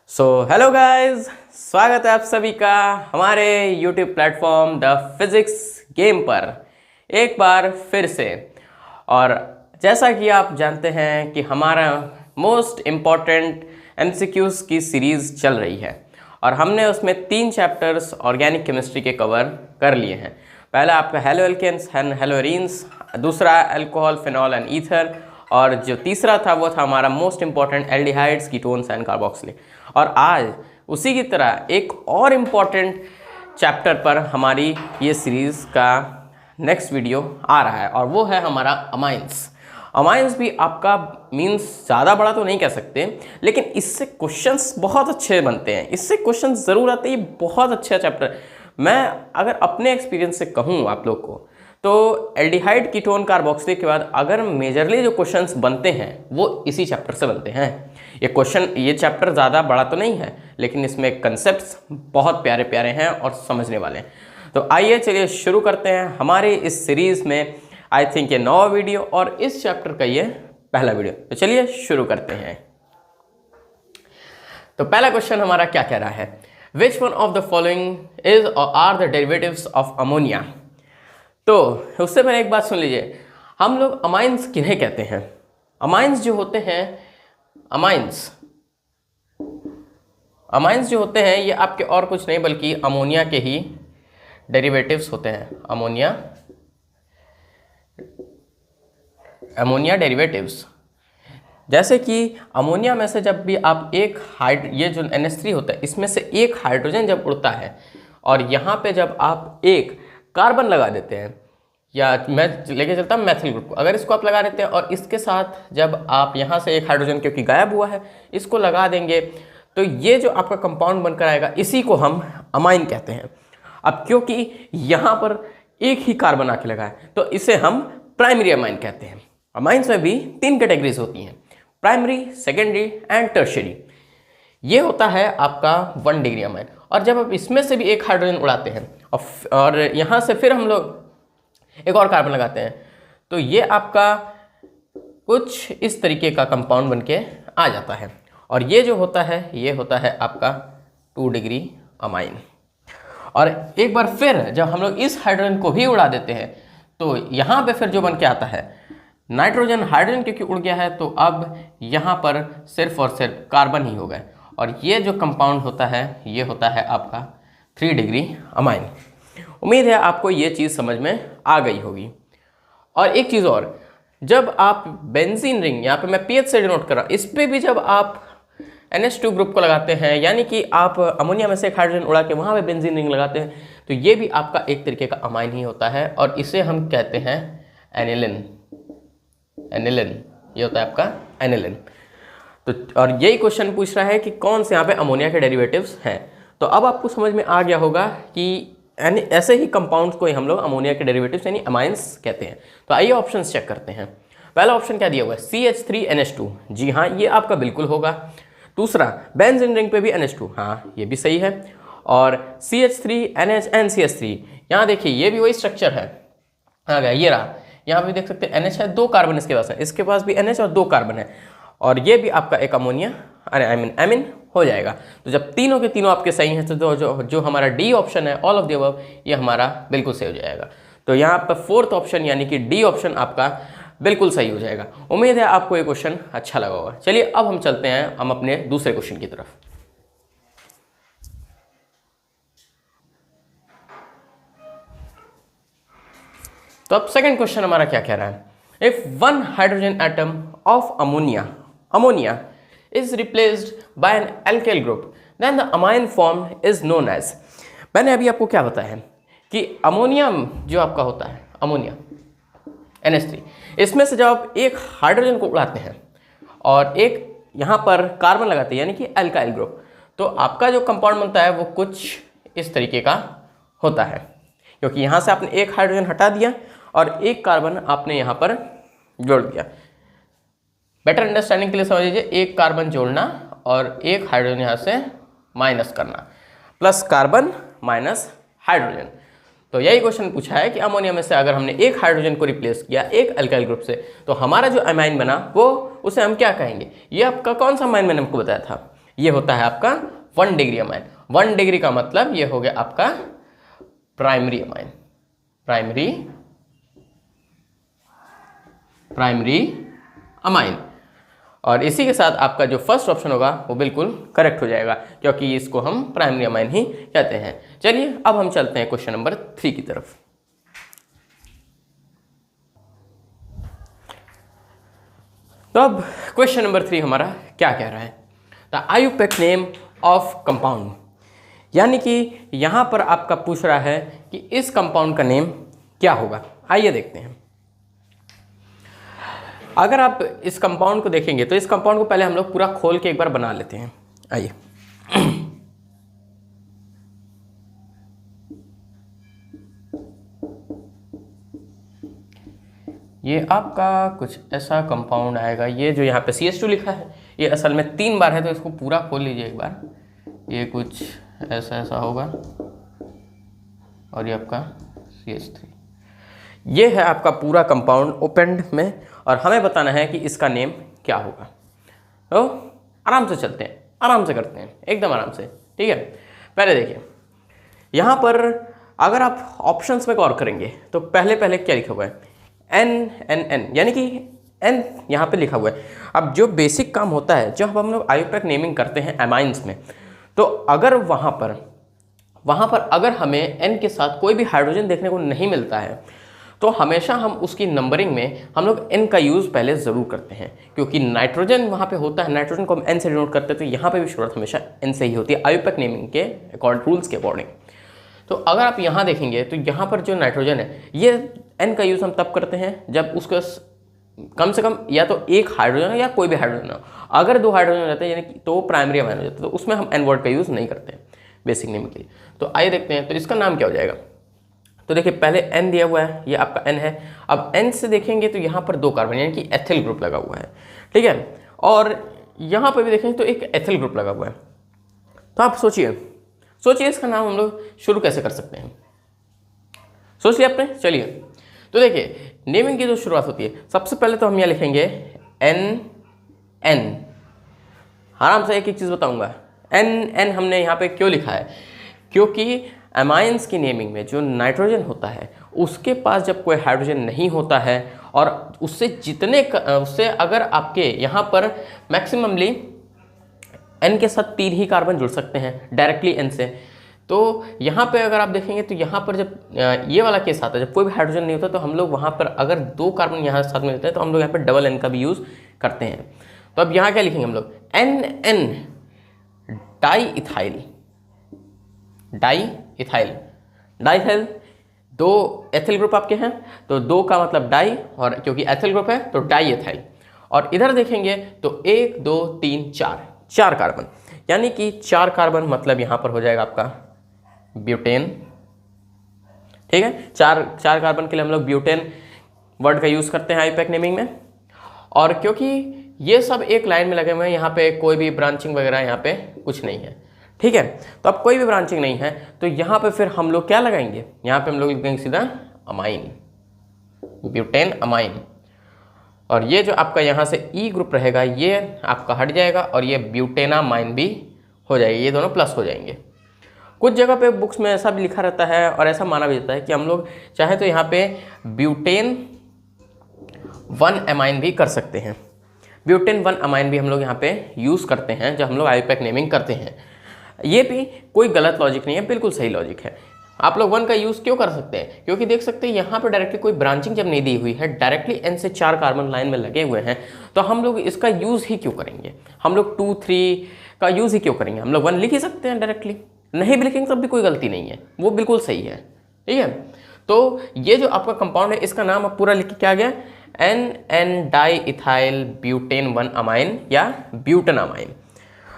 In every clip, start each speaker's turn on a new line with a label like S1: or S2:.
S1: Hello guys, स्वागत है आप सभी का हमारे YouTube platform the physics game पर एक बार फिर से। और जैसा कि आप जानते हैं कि हमारा मोस्ट इम्पॉर्टेंट एमसीक्यूज़ की सीरीज़ चल रही है और हमने उसमें 3 चैप्टर्स ऑर्गेनिक केमिस्ट्री के कवर कर लिए हैं। पहला आपका हेलो एल्केन्स एंड हेलोरीन्स, दूसरा अल्कोहल, फिनॉल एंड ईथर, और जो तीसरा था वो था हमारा most important aldehydes, ketones and carboxylic. और आज उसी की तरह एक और इम्पॉर्टेंट चैप्टर पर हमारी ये सीरीज़ का नेक्स्ट वीडियो आ रहा है और वो है हमारा अमाइंस। अमाइंस भी आपका मीन्स ज़्यादा बड़ा तो नहीं कह सकते, लेकिन इससे क्वेश्चंस बहुत अच्छे बनते हैं, इससे क्वेश्चंस ज़रूर आते हैं। ये बहुत अच्छा चैप्टर। मैं अगर अपने एक्सपीरियंस से कहूँ आप लोग को, तो एल्डिहाइड, कीटोन, कार्बोक्सिलिक के बाद अगर मेजरली जो क्वेश्चंस बनते हैं वो इसी चैप्टर से बनते हैं। ये चैप्टर ज़्यादा बड़ा तो नहीं है, लेकिन इसमें कंसेप्ट्स बहुत प्यारे प्यारे हैं और समझने वाले हैं। तो आइए चलिए शुरू करते हैं हमारी इस सीरीज़ में। आई थिंक ये 9वां वीडियो और इस चैप्टर का ये पहला वीडियो। तो चलिए शुरू करते हैं। तो पहला क्वेश्चन हमारा क्या कह रहा है, which one of the following is or are the derivatives of ammonia. तो उससे पहले एक बात सुन लीजिए, हम लोग अमाइंस किन्हें कहते हैं। अमाइंस जो होते हैं, अमाइंस जो होते हैं ये आपके और कुछ नहीं बल्कि अमोनिया के ही डेरिवेटिव्स होते हैं। Ammonia derivatives. जैसे कि अमोनिया में से जब भी आप ये जो NH3 होता है, इसमें से एक हाइड्रोजन जब उड़ता है और यहाँ पे जब आप एक कार्बन लगा देते हैं, या मैं लेके चलता हूँ मैथिल ग्रुप को, अगर इसको आप लगा देते हैं और इसके साथ जब आप यहाँ से एक हाइड्रोजन, क्योंकि गायब हुआ है, इसको लगा देंगे, तो ये जो आपका कंपाउंड बनकर आएगा इसी को हम अमाइन कहते हैं। अब क्योंकि यहाँ पर एक ही कार्बन आके लगा है तो इसे हम प्राइमरी अमाइन कहते हैं। अमाइंस में भी 3 कैटेगरीज होती हैं, प्राइमरी, सेकेंडरी एंड टर्शियरी। ये होता है आपका 1 डिग्री अमाइन। और जब आप इसमें से भी एक हाइड्रोजन उड़ाते हैं और यहाँ से फिर हम लोग एक और कार्बन लगाते हैं, तो ये आपका कुछ इस तरीके का कंपाउंड बनके आ जाता है। और ये जो होता है ये होता है आपका 2 डिग्री अमाइन। और एक बार फिर जब हम लोग इस हाइड्रोजन को भी उड़ा देते हैं तो यहाँ पे फिर जो बन के आता है नाइट्रोजन, हाइड्रोजन क्योंकि उड़ गया है तो अब यहाँ पर सिर्फ और सिर्फ कार्बन ही हो गए। और ये जो कंपाउंड होता है ये होता है आपका 3 डिग्री अमाइन। उम्मीद है आपको ये चीज़ समझ में आ गई होगी। और एक चीज़ और, जब आप बेंजीन रिंग, यहाँ पे मैं पीएच से डिनोट कर रहा हूँ, इस पर भी जब आप NH2 ग्रुप को लगाते हैं, यानी कि आप अमोनिया में से एक हाइड्रोजन उड़ा के वहाँ पे बेंजीन रिंग लगाते हैं, तो ये भी आपका एक तरीके का अमाइन ही होता है और इसे हम कहते हैं एनिलिन। ये होता है आपका एनिलिन। तो और यही क्वेश्चन पूछ रहा है कि कौन से यहाँ पे अमोनिया के डेरिवेटिव्स हैं। तो अब आपको समझ में आ गया होगा कि ऐसे ही कंपाउंड्स को ही हम लोग अमोनिया के डेरिवेटिव्स यानी अमाइंस कहते हैं। तो आइए ऑप्शंस चेक करते हैं। पहला ऑप्शन क्या दिया हुआ है, CH3NH2। जी हाँ, ये आपका बिल्कुल होगा। दूसरा, बेंजीन रिंग पे भी NH2, हाँ ये भी सही है। और CH3NH&CH3, यहाँ देखिए ये भी वही स्ट्रक्चर है। आ गया, ये रहा। यहाँ पे देख सकते हैं NH है, 2 कार्बन इसके पास है, इसके पास भी NH और 2 कार्बन है, और ये भी आपका एक अमोनिया एमिन हो जाएगा। तो जब तीनों के तीनों आपके सही हैं तो जो हमारा डी ऑप्शन है, ऑल ऑफ द अबव, ये हमारा बिल्कुल सही हो जाएगा। तो यहाँ पर 4th ऑप्शन यानी कि डी ऑप्शन आपका बिल्कुल सही हो जाएगा। उम्मीद है आपको ये क्वेश्चन अच्छा लगा होगा। चलिए अब हम चलते हैं हम अपने दूसरे क्वेश्चन की तरफ। तो अब सेकंड क्वेश्चन हमारा क्या कह रहा है, if 1 hydrogen atom of ammonia is replaced by an alkyl group then the amine formed is known as। मैंने अभी आपको क्या बताया है कि अमोनिया जो आपका होता है, अमोनिया NH3, इसमें से जब आप एक हाइड्रोजन को उड़ाते हैं और एक यहाँ पर कार्बन लगाते हैं यानी कि अल्काइल ग्रुप, तो आपका जो कंपाउंड बनता है वो कुछ इस तरीके का होता है। क्योंकि यहाँ से आपने एक हाइड्रोजन हटा दिया और एक कार्बन आपने यहाँ पर जोड़ दिया। बेटर अंडरस्टैंडिंग के लिए समझ लीजिए, एक कार्बन जोड़ना और एक हाइड्रोजन यहाँ से माइनस करना, प्लस कार्बन माइनस हाइड्रोजन। तो यही क्वेश्चन पूछा है कि अमोनिया में से अगर हमने एक हाइड्रोजन को रिप्लेस किया एक अल्काइल ग्रुप से, तो हमारा जो अमाइन बना वो उसे हम क्या कहेंगे। ये आपका कौन सा अमाइन मैंने आपको बताया था, ये होता है आपका 1 डिग्री अमाइन। 1 डिग्री का मतलब ये हो गया आपका प्राइमरी अमाइन, प्राइमरी अमाइन। और इसी के साथ आपका जो फर्स्ट ऑप्शन होगा वो बिल्कुल करेक्ट हो जाएगा, क्योंकि इसको हम प्राइमरी अमाइन ही कहते हैं। चलिए अब हम चलते हैं क्वेश्चन नंबर 3 की तरफ। तो अब क्वेश्चन नंबर 3 हमारा क्या कह रहा है, the IUPAC name of compound, यानी कि यहाँ पर आपका पूछ रहा है कि इस कंपाउंड का नेम क्या होगा। आइए देखते हैं। अगर आप इस कंपाउंड को देखेंगे तो इस कंपाउंड को पहले हम लोग पूरा खोल के एक बार बना लेते हैं। आइए ये आपका कुछ ऐसा कंपाउंड आएगा। ये जो यहाँ पे CH2 लिखा है ये असल में 3 बार है, तो इसको पूरा खोल लीजिए एक बार। ये कुछ ऐसा होगा और ये आपका CH3। ये है आपका पूरा कंपाउंड ओपन में, और हमें बताना है कि इसका नेम क्या होगा। तो आराम से चलते हैं, आराम से करते हैं, एकदम आराम से, ठीक है। पहले देखिए यहाँ पर अगर आप ऑप्शंस में गौर करेंगे तो पहले क्या लिखा हुआ है, N, यानी कि N यहाँ पे लिखा हुआ है। अब जो बेसिक काम होता है जब हम लोग IUPAC नेमिंग करते हैं एमाइंस में, तो अगर वहाँ पर अगर हमें N के साथ कोई भी हाइड्रोजन देखने को नहीं मिलता है तो हमेशा हम उसकी नंबरिंग में हम लोग N का यूज़ पहले ज़रूर करते हैं, क्योंकि नाइट्रोजन वहाँ पे होता है, नाइट्रोजन को हम N से डिनोट करते हैं, तो यहाँ पे भी शुरुआत हमेशा N से ही होती है IUPAC नेमिंग के रूल्स के अकॉर्डिंग। तो अगर आप यहाँ देखेंगे तो यहाँ पर जो नाइट्रोजन है ये N का यूज़ हम तब करते हैं जब उसका कम से कम या तो एक हाइड्रोजन हो या कोई भी हाइड्रोजन हो। अगर 2 हाइड्रोजन रहते हैं यानी कि तो प्राइमरी अमाइन हो जाता है, तो उसमें हम N वर्ड का यूज़ नहीं करते हैं बेसिक नेमिंग के लिए। तो आइए देखते हैं तो इसका नाम क्या हो जाएगा। तो देखिए पहले N दिया हुआ है, ये आपका N है। अब N से देखेंगे तो यहाँ पर 2 कार्बन यानी कि एथिल ग्रुप लगा हुआ है, ठीक है। और यहाँ पर भी देखेंगे तो एक एथिल ग्रुप लगा हुआ है। तो आप सोचिए इसका नाम हम लोग शुरू कैसे कर सकते हैं। सोच लिया आपने? चलिए तो देखिए नेमिंग की जो शुरुआत होती है सबसे पहले तो हम यहाँ लिखेंगे N। आराम से एक चीज़ बताऊंगा, N हमने यहाँ पे क्यों लिखा है, क्योंकि अमाइंस की नेमिंग में जो नाइट्रोजन होता है उसके पास जब कोई हाइड्रोजन नहीं होता है और उससे अगर आपके यहाँ पर मैक्सिममली N के साथ 3 ही कार्बन जुड़ सकते हैं डायरेक्टली N से। तो यहाँ पे अगर आप देखेंगे तो यहाँ पर जब ये वाला केस आता है जब कोई भी हाइड्रोजन नहीं होता तो हम लोग वहाँ पर अगर 2 कार्बन यहाँ साथ में होते हैं तो हम लोग यहाँ पर डबल N का भी यूज़ करते हैं। तो अब यहाँ क्या लिखेंगे हम लोग, NN डाईइथाइल 2 एथिल ग्रुप आपके हैं, तो 2 का मतलब डाई, और क्योंकि एथिल ग्रुप है तो डाई एथाइल। और इधर देखेंगे तो 1 2 3 4 कार्बन, यानी कि 4 कार्बन मतलब यहाँ पर हो जाएगा आपका ब्यूटेन, ठीक है। 4 कार्बन के लिए हम लोग ब्यूटेन वर्ड का यूज़ करते हैं IUPAC नेमिंग में। और क्योंकि ये सब एक लाइन में लगे हुए हैं, यहाँ पे कोई भी ब्रांचिंग वगैरह यहाँ पे कुछ नहीं है, ठीक है। तो अब कोई भी ब्रांचिंग नहीं है तो यहाँ पे फिर हम लोग क्या लगाएंगे, यहाँ पे हम लोग लिखेंगे सीधा अमाइन, ब्यूटेन अमाइन। और ये जो आपका यहाँ से E ग्रुप रहेगा ये आपका हट जाएगा और ये ब्यूटेनामाइन भी हो जाएगी, ये दोनों प्लस हो जाएंगे। कुछ जगह पे बुक्स में ऐसा भी लिखा रहता है और ऐसा माना भी जाता है कि हम लोग चाहे तो यहाँ पे ब्यूटेन 1 अमाइन भी कर सकते हैं। ब्यूटेन 1 अमाइन भी हम लोग यहाँ पे यूज़ करते हैं जब हम लोग IUPAC नेमिंग करते हैं। ये भी कोई गलत लॉजिक नहीं है, बिल्कुल सही लॉजिक है। आप लोग 1 का यूज़ क्यों कर सकते हैं, क्योंकि देख सकते हैं यहाँ पे डायरेक्टली कोई ब्रांचिंग जब नहीं दी हुई है, डायरेक्टली N से 4 कार्बन लाइन में लगे हुए हैं, तो हम लोग इसका यूज़ ही क्यों करेंगे, हम लोग 2 3 का यूज़ ही क्यों करेंगे। हम लोग 1 लिख ही सकते हैं डायरेक्टली, नहीं भी लिखेंगे तब भी कोई गलती नहीं है, वो बिल्कुल सही है, ठीक है। तो ये जो आपका कंपाउंड है इसका नाम अब पूरा लिख के क्या गया, NN डाईइथाइल ब्यूटेन 1 अमाइन या ब्यूटेनामाइन।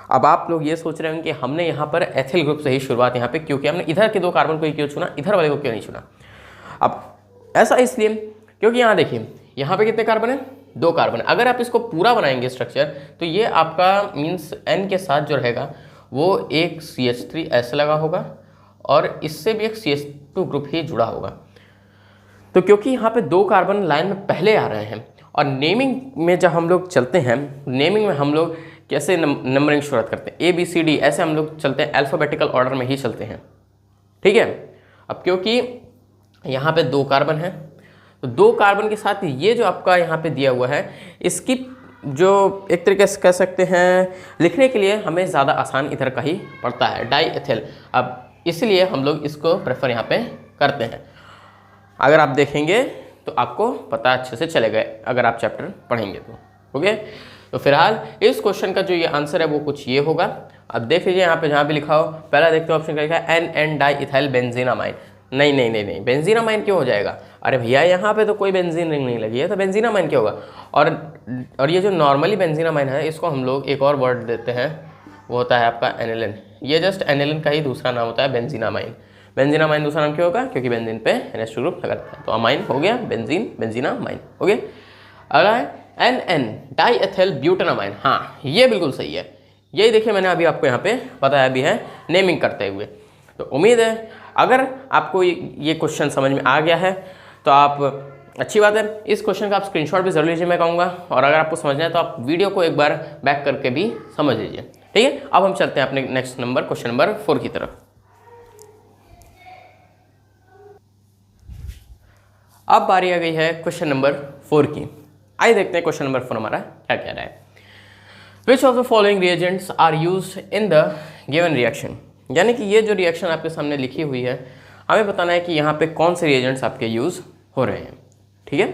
S1: अब आप लोग ये सोच रहे होंगे कि हमने यहाँ पर एथिल ग्रुप से ही शुरुआत यहाँ पे क्यों किया, हमने इधर के 2 कार्बन को ही क्यों चुना, इधर वाले को क्यों नहीं चुना। अब ऐसा इसलिए क्योंकि यहाँ देखिए यहाँ पे कितने कार्बन है, 2 कार्बन। अगर आप इसको पूरा बनाएंगे स्ट्रक्चर तो ये आपका मीन्स N के साथ जो रहेगा वो एक CH3 ऐसे लगा होगा और इससे भी एक CH2 ग्रुप ही जुड़ा होगा। तो क्योंकि यहाँ पे 2 कार्बन लाइन में पहले आ रहे हैं और नेमिंग में जब हम लोग चलते हैं, नेमिंग में हम लोग कैसे नंबरिंग शुरुआत करते हैं, ए बी सी डी, ऐसे हम लोग चलते हैं, अल्फ़ाबेटिकल ऑर्डर में ही चलते हैं, ठीक है। अब क्योंकि यहाँ पे 2 कार्बन है, तो 2 कार्बन के साथ ये जो आपका यहाँ पे दिया हुआ है, इसकी जो एक तरीके से कह सकते हैं लिखने के लिए हमें ज़्यादा आसान इधर का ही पड़ता है, डाई एथिल। अब इसलिए हम लोग इसको प्रेफर यहाँ पे करते हैं। अगर आप देखेंगे तो आपको पता अच्छे से चलेगा अगर आप चैप्टर पढ़ेंगे तो, ओके। तो फिलहाल इस क्वेश्चन का जो ये आंसर है वो कुछ ये होगा। अब देख लीजिए यहाँ पे जहाँ भी लिखा हो, पहला देखते हो ऑप्शन क्या लिखा है, एन एन डाई इथाइल बेंजीनामाइन। नहीं नहीं नहीं नहीं, बेंजीनामाइन क्यों हो जाएगा? अरे भैया यहाँ पे तो कोई बेंजीन रिंग नहीं लगी है, तो बेंजीनामाइन क्यों होगा? और ये जो नॉर्मली बेंजीनामाइन है, इसको हम लोग एक और वर्ड देते हैं, वो होता है आपका एनिलिन। ये जस्ट एनिलिन का ही दूसरा नाम होता है बेंजीनामाइन। बेंजीनामाइन दूसरा नाम क्यों होगा? क्योंकि बेंजीन पे NH2 ग्रुप लगा रहता है। तो अमाइन हो गया बेंजीन, बेंजीनामाइन हो गया। अगला है एन एन डाई एथिल ब्यूटानामाइन। हाँ, ये बिल्कुल सही है। यही देखिए मैंने अभी आपको यहाँ पे बताया भी है नेमिंग करते हुए। तो उम्मीद है अगर आपको ये क्वेश्चन समझ में आ गया है तो आप, अच्छी बात है, इस क्वेश्चन का आप स्क्रीनशॉट भी जरूर लीजिए, मैं कहूँगा। और अगर आपको समझना है तो आप वीडियो को एक बार बैक करके भी समझ लीजिए, ठीक है। अब हम चलते हैं अपने नेक्स्ट नंबर, क्वेश्चन नंबर 4 की तरफ। अब बारी आ गई है क्वेश्चन नंबर 4 की। आइए देखते हैं क्वेश्चन नंबर 4 हमारा क्या कह रहा है। Which of the following reagents are used in the given reaction. यानी कि ये जो रिएक्शन आपके सामने लिखी हुई है, हमें बताना है कि यहाँ पे कौन से रिएजेंट्स आपके यूज़ हो रहे हैं, ठीक है।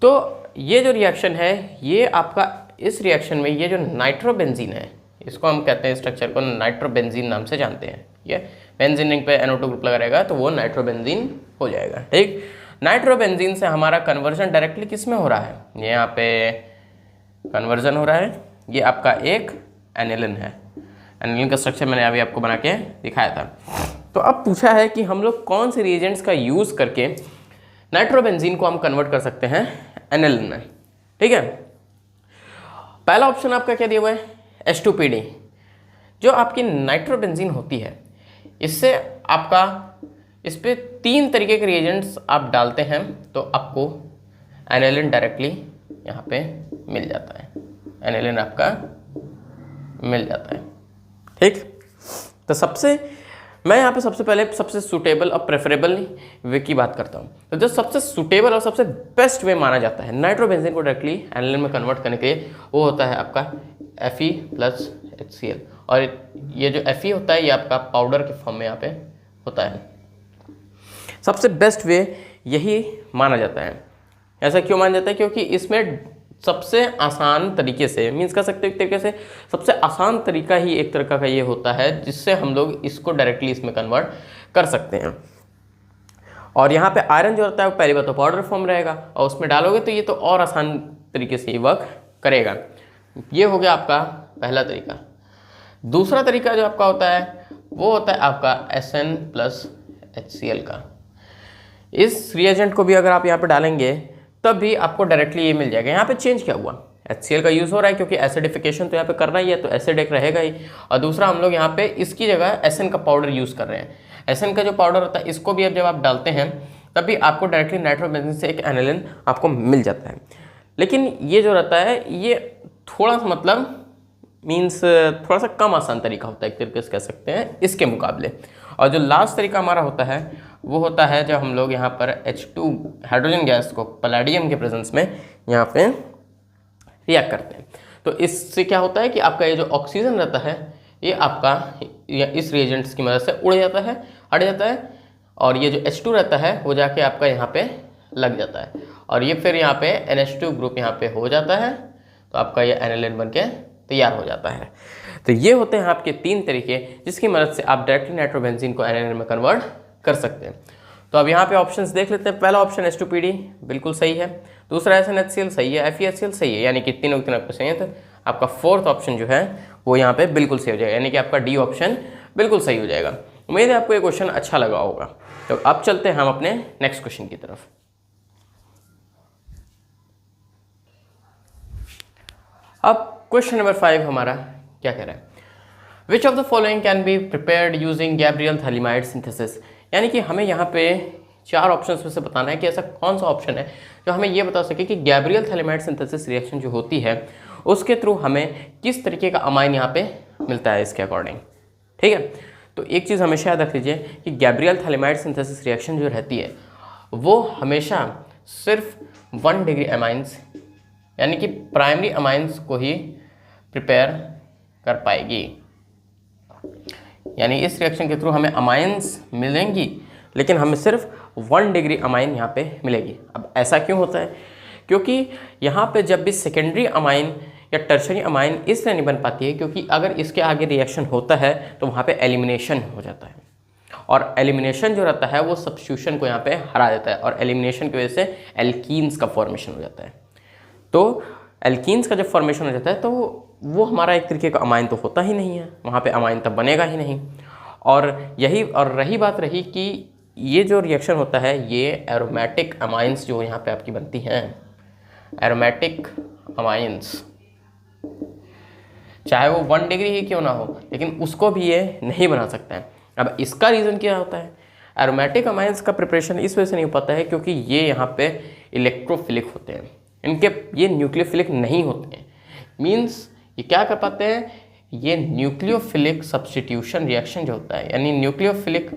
S1: तो ये जो रिएक्शन है, ये आपका इस रिएक्शन में ये जो नाइट्रोबेंजीन है, इसको हम कहते हैं, स्ट्रक्चर को नाइट्रोबेंजीन नाम से जानते हैं। ये बेंजीन रिंग पे NO2 ग्रुप लगा रहेगा तो वो नाइट्रोबेंजीन हो जाएगा, ठीक। नाइट्रोबेंजीन से हमारा कन्वर्जन डायरेक्टली किस में हो रहा है? ये यहाँ पे कन्वर्जन हो रहा है। ये आपका एक एनिलिन है। एनिलिन का स्ट्रक्चर मैंने अभी आपको बना के दिखाया था। तो अब पूछा है कि हम लोग कौन से रिएजेंट्स का यूज़ करके नाइट्रोबेंजीन को हम कन्वर्ट कर सकते हैं एनिलिन में, ठीक है। पहला ऑप्शन आपका क्या दिया हुआ है? H2PD। जो आपकी नाइट्रोबेंजीन होती है, इससे आपका इस पर 3 तरीके के रिएजेंट्स आप डालते हैं तो आपको एनिलिन डायरेक्टली यहाँ पे मिल जाता है। एनिलिन आपका मिल जाता है, ठीक। तो मैं यहाँ पे सबसे पहले सबसे सूटेबल और प्रेफरेबल वे की बात करता हूँ। तो जो सबसे सूटेबल और सबसे बेस्ट वे माना जाता है नाइट्रोबेंजीन को डायरेक्टली एनिलिन में कन्वर्ट करने के लिए, वो होता है आपका Fe + HCl। और ये जो Fe होता है, ये आपका पाउडर के फॉर्म में यहाँ पे होता है। सबसे बेस्ट वे यही माना जाता है। ऐसा क्यों माना जाता है? क्योंकि इसमें सबसे आसान तरीके से, मीन्स कह सकते हैं एक तरीके से सबसे आसान तरीका ही एक तरह का ये होता है जिससे हम लोग इसको डायरेक्टली इसमें कन्वर्ट कर सकते हैं। और यहाँ पे आयरन जो होता है वो पहली बात तो पाउडर फॉर्म रहेगा, और उसमें डालोगे तो ये तो और आसान तरीके से ये वर्क करेगा। ये हो गया आपका पहला तरीका। दूसरा तरीका जो आपका होता है वो होता है आपका SN + HCl का। इस रिएजेंट को भी अगर आप यहाँ पे डालेंगे तब भी आपको डायरेक्टली ये मिल जाएगा। यहाँ पे चेंज क्या हुआ? HCl का यूज़ हो रहा है क्योंकि एसिडिफिकेशन तो यहाँ पे करना ही है, तो एसिड एक रहेगा ही। और दूसरा हम लोग यहाँ पे इसकी जगह SN का पाउडर यूज़ कर रहे हैं। SN का जो पाउडर होता है, इसको भी अब जब आप डालते हैं तब भी आपको डायरेक्टली नाइट्रोबेंजीन से एक एनिलिन आपको मिल जाता है। लेकिन ये जो रहता है ये थोड़ा सा मतलब मीन्स थोड़ा सा कम आसान तरीका होता है एक तरीके से कह सकते हैं इसके मुकाबले। और जो लास्ट तरीका हमारा होता है वो होता है जब हम लोग यहाँ पर H2 हाइड्रोजन गैस को पैलेडियम के प्रेजेंस में यहाँ पे रिएक्ट करते हैं। तो इससे क्या होता है कि आपका ये जो ऑक्सीजन रहता है ये आपका इस रिएजेंट्स की मदद से उड़ जाता है, हट जाता है, और ये जो H2 रहता है वो जाके आपका यहाँ पे लग जाता है, और ये फिर यहाँ पे NH2 ग्रुप यहाँ पे हो जाता है, तो आपका ये एनिलिन बन के तैयार हो जाता है। तो ये होते हैं आपके 3 तरीके जिसकी मदद से आप डायरेक्टली नाइट्रोबेंजीन को एनिलिन में कन्वर्ट कर सकते हैं। तो अब यहाँ पे ऑप्शंस देख लेते हैं। पहला ऑप्शन H2PD बिल्कुल सही है, दूसरा SNHCl सही है, FeHCl सही है, यानी कि तीनों आपको सही है। तो आपका 4th ऑप्शन जो है वो यहाँ पे बिल्कुल सही हो जाएगा, यानी कि आपका D ऑप्शन बिल्कुल सही हो जाएगा। उम्मीद है आपको ये क्वेश्चन अच्छा लगा होगा। तो अब चलते हैं हम अपने नेक्स्ट क्वेश्चन की तरफ। अब क्वेश्चन नंबर 5 हमारा क्या कह रहा है? Which of the following can be prepared using Gabriel phthalimide synthesis. यानी कि हमें यहाँ पे 4 ऑप्शंस में से बताना है कि ऐसा कौन सा ऑप्शन है जो हमें ये बता सके कि गैब्रियल थैलिमाइड सिंथेसिस रिएक्शन जो होती है उसके थ्रू हमें किस तरीके का अमाइन यहाँ पे मिलता है इसके अकॉर्डिंग। ठीक है, तो एक चीज़ हमेशा याद रख लीजिए कि गैब्रियल थालिमाइड सिंथेसिस रिएक्शन जो रहती है वो हमेशा सिर्फ 1 डिग्री अमाइंस यानी कि प्राइमरी अमाइंस को ही प्रिपेयर कर पाएगी। यानी इस रिएक्शन के थ्रू हमें अमाइंस मिलेंगी लेकिन हमें सिर्फ 1 डिग्री अमाइन यहाँ पे मिलेगी। अब ऐसा क्यों होता है? क्योंकि यहाँ पे जब भी सेकेंडरी अमाइन या टर्शरी अमाइन इसलिए नहीं बन पाती है क्योंकि अगर इसके आगे रिएक्शन होता है तो वहाँ पे एलिमिनेशन हो जाता है, और एलिमिनेशन जो रहता है वो सब्स्टिट्यूशन को यहाँ पे हरा देता है, और एलिमिनेशन की वजह से एल्कीन्स का फॉर्मेशन हो जाता है। तो एल्कीन्स का जब फॉर्मेशन हो जाता है तो वो हमारा एक तरीके का अमाइन तो होता ही नहीं है, वहाँ पे अमाइन तब बनेगा ही नहीं। और रही बात रही कि ये जो रिएक्शन होता है ये एरोमेटिक अमाइंस जो यहाँ पे आपकी बनती हैं, एरोमेटिक अमाइंस, चाहे वो 1 डिग्री ही क्यों ना हो लेकिन उसको भी ये नहीं बना सकता है। अब इसका रीज़न क्या होता है? एरोमेटिक अमाइंस का प्रिपरेशन इस वजह से नहीं हो पाता है क्योंकि ये यहाँ पे इलेक्ट्रोफिलिक होते हैं, इनके ये न्यूक्लियोफिलिक नहीं होते हैं। मीन्स ये क्या कर पाते हैं, ये न्यूक्लियोफिलिक सब्स्टिट्यूशन रिएक्शन जो होता है, यानी न्यूक्लियोफिलिक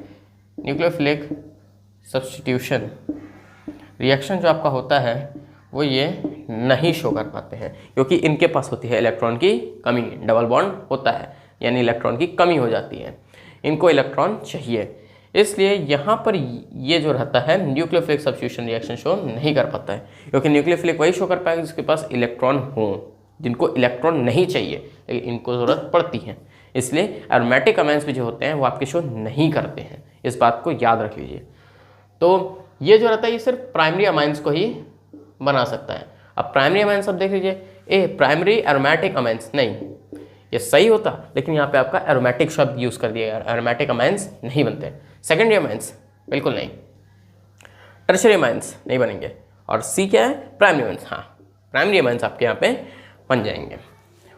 S1: सब्स्टिट्यूशन रिएक्शन जो आपका होता है वो ये नहीं शो कर पाते हैं क्योंकि इनके पास होती है इलेक्ट्रॉन की कमी, डबल बॉन्ड होता है यानी इलेक्ट्रॉन की कमी हो जाती है, इनको इलेक्ट्रॉन चाहिए। इसलिए यहाँ पर ये जो रहता है न्यूक्लियोफिलिक सब्स्टिट्यूशन रिएक्शन शो नहीं कर पाता है क्योंकि न्यूक्लियोफिलिक वही शो कर पाएगा जिसके पास इलेक्ट्रॉन हो, जिनको इलेक्ट्रॉन नहीं चाहिए लेकिन इनको ज़रूरत पड़ती है। इसलिए एरोमेटिक अमाइंस भी जो होते हैं वो आपके शो नहीं करते हैं, इस बात को याद रख लीजिए। तो ये जो रहता है ये सिर्फ प्राइमरी अमाइंस को ही बना सकता है। अब प्राइमरी अमाइंस अब देख लीजिए, प्राइमरी एरोमेटिक अमाइंस नहीं, ये सही होता लेकिन यहाँ पे आपका एरोमेटिक शब्द यूज़ कर दिया यार, एरोमेटिक अमाइंस नहीं बनते। सेकेंडरी अमाइंस बिल्कुल नहीं, टर्शियरी अमाइंस नहीं बनेंगे, और सी क्या है, प्राइमरी अमाइंस। हाँ, प्राइमरी अमाइंस आपके यहाँ पे बन जाएंगे।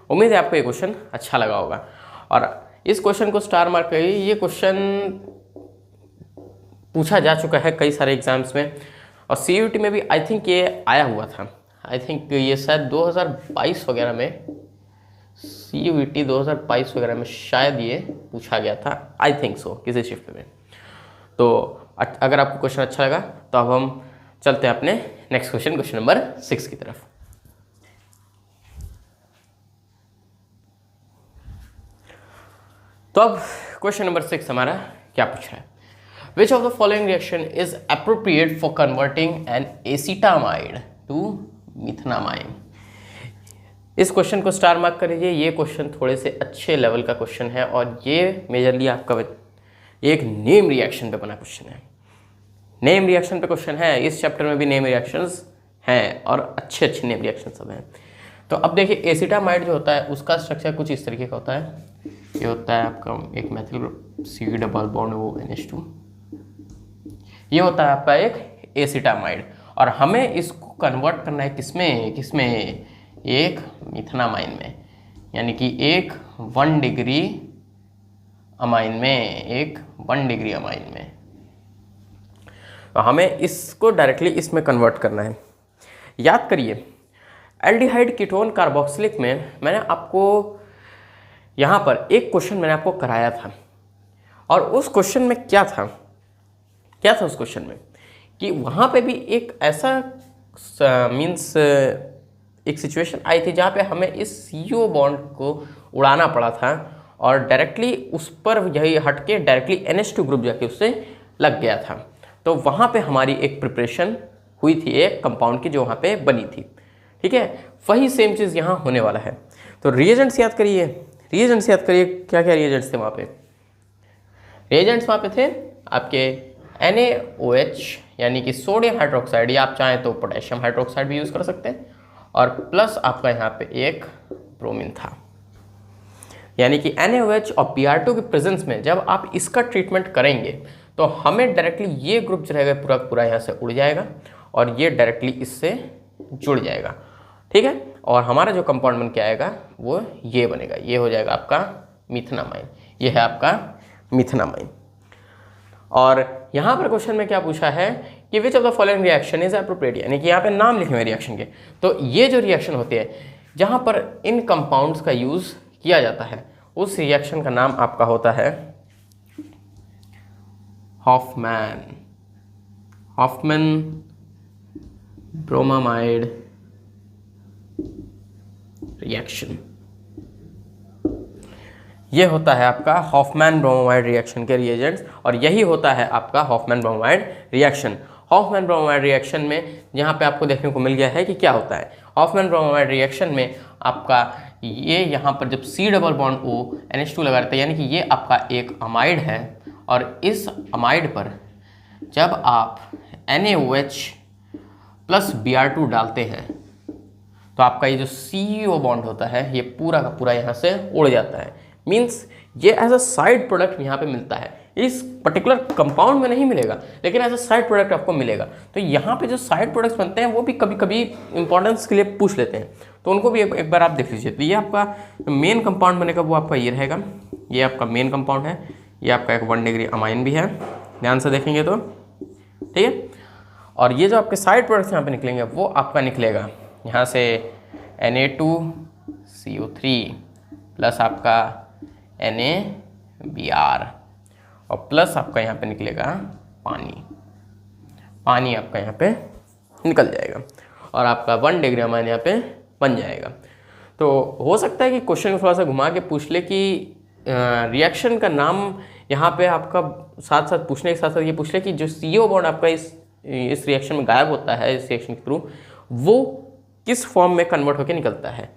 S1: उम्मीद है आपको ये क्वेश्चन अच्छा लगा होगा, और इस क्वेश्चन को स्टार मार्क करिए। ये क्वेश्चन पूछा जा चुका है कई सारे एग्जाम्स में, और CUET में भी आई थिंक ये आया हुआ था। आई थिंक ये शायद 2022 वगैरह में, CUET 2022 वगैरह में शायद ये पूछा गया था, आई थिंक सो, किसी शिफ्ट में। तो अगर आपको क्वेश्चन अच्छा लगा तो अब हम चलते हैं अपने नेक्स्ट क्वेश्चन नंबर 6 की तरफ। तो अब क्वेश्चन नंबर 6 हमारा क्या पूछ रहा है, Which of the following reaction is appropriate for converting an acetamide to methenamine? इस क्वेश्चन को स्टार मार्क कर लीजिए। ये क्वेश्चन थोड़े से अच्छे लेवल का क्वेश्चन है और ये मेजरली आपका एक नेम रिएक्शन पे बना क्वेश्चन है। नेम रिएक्शन पे क्वेश्चन है, इस चैप्टर में भी नेम रिएक्शंस हैं और अच्छे अच्छे नेम रिएक्शन सब हैं। तो अब देखिए एसिटामाइड जो होता है उसका स्ट्रक्चर कुछ इस तरीके का होता है। ये होता है आपका एक मैथिल ग्रुप C≡ONH2, ये होता है आपका एक एसिटामाइड, और हमें इसको कन्वर्ट करना है किसमें एक मिथेनामाइन में, यानी कि एक 1 डिग्री अमाइन में, तो हमें इसको डायरेक्टली इसमें कन्वर्ट करना है। याद करिए एल्डिहाइड कीटोन कार्बोक्सिलिक में मैंने आपको यहाँ पर एक क्वेश्चन मैंने आपको कराया था, और उस क्वेश्चन में क्या था उस क्वेश्चन में कि वहाँ पे भी एक ऐसा मीन्स एक सिचुएशन आई थी जहाँ पे हमें इस CO बॉन्ड को उड़ाना पड़ा था और डायरेक्टली उस पर यही हट के डायरेक्टली NH2 ग्रुप जाके उससे लग गया था। तो वहाँ पे हमारी एक प्रिपरेशन हुई थी एक कंपाउंड की जो वहाँ पे बनी थी। ठीक है, वही सेम चीज़ यहाँ होने वाला है। तो रिएजेंट्स याद करिए, क्या क्या रिएजेंट्स थे वहाँ पे। रिएजेंट्स वहाँ पे थे आपके NaOH यानी कि सोडियम हाइड्रोक्साइड, या आप चाहें तो पोटेशियम हाइड्रोक्साइड भी यूज़ कर सकते हैं, और प्लस आपका यहाँ पे एक ब्रोमीन था। यानी कि NaOH और Br2 के प्रेजेंस में जब आप इसका ट्रीटमेंट करेंगे तो हमें डायरेक्टली ये ग्रुप जो रहेगा पूरा पूरा यहाँ से उड़ जाएगा और ये डायरेक्टली इससे जुड़ जाएगा। ठीक है, और हमारा जो कंपाउंड बन के आएगा वो ये बनेगा, ये हो जाएगा आपका मिथेनामाइन। ये है आपका मिथेनामाइन। और यहाँ पर क्वेश्चन में क्या पूछा है कि विच of the following reaction is appropriate, यानी कि यहाँ पे नाम लिखे हुए रिएक्शन के। तो ये जो रिएक्शन होती है जहाँ पर इन कंपाउंड्स का यूज़ किया जाता है उस रिएक्शन का नाम आपका होता है हॉफमैन ब्रोमामाइड रिएक्शन। ये होता है आपका हॉफमैन ब्रोमामाइड रिएक्शन के रिएजेंट्स, और यही होता है आपका Hofmann bromamide reaction. Hofmann bromamide reaction में यहाँ पे आपको देखने को मिल गया है कि क्या होता है। हॉफमैन ब्रोमामाइड रिएक्शन में आपका ये यहाँ पर जब C double bond O NH2 लगा रहता है, यानी कि ये आपका एक अमाइड है, और इस अमाइड पर जब आप NaOH प्लस Br2 डालते हैं तो आपका ये जो CO बॉन्ड होता है ये पूरा का पूरा यहाँ से उड़ जाता है। मीन्स ये एज अ साइड प्रोडक्ट यहाँ पे मिलता है, इस पर्टिकुलर कंपाउंड में नहीं मिलेगा लेकिन एज अ साइड प्रोडक्ट आपको मिलेगा। तो यहाँ पे जो साइड प्रोडक्ट्स बनते हैं वो भी कभी कभी इंपॉर्टेंस के लिए पूछ लेते हैं, तो उनको भी एक बार आप देख लीजिए। तो ये आपका मेन कंपाउंड बनेगा वो आपका ये रहेगा, ये आपका मेन कंपाउंड है, ये आपका एक 1 डिग्री अमाइन भी है, ध्यान से देखेंगे तो ठीक है। और ये जो आपके साइड प्रोडक्ट्स यहाँ पे निकलेंगे वो आपका निकलेगा यहाँ से Na2CO3 प्लस आपका NaBr और प्लस आपका यहाँ पे निकलेगा पानी आपका यहाँ पे निकल जाएगा और आपका 1 डिग्री अमाइन यहाँ पे बन जाएगा। तो हो सकता है कि क्वेश्चन को थोड़ा सा घुमा के पूछ ले कि रिएक्शन का नाम यहाँ पे आपका साथ साथ पूछने के साथ साथ ये पूछ ले कि जो CO बॉन्ड आपका इस रिएक्शन में गायब होता है इस रिएक्शन के थ्रू, वो किस फॉर्म में कन्वर्ट होकर निकलता है।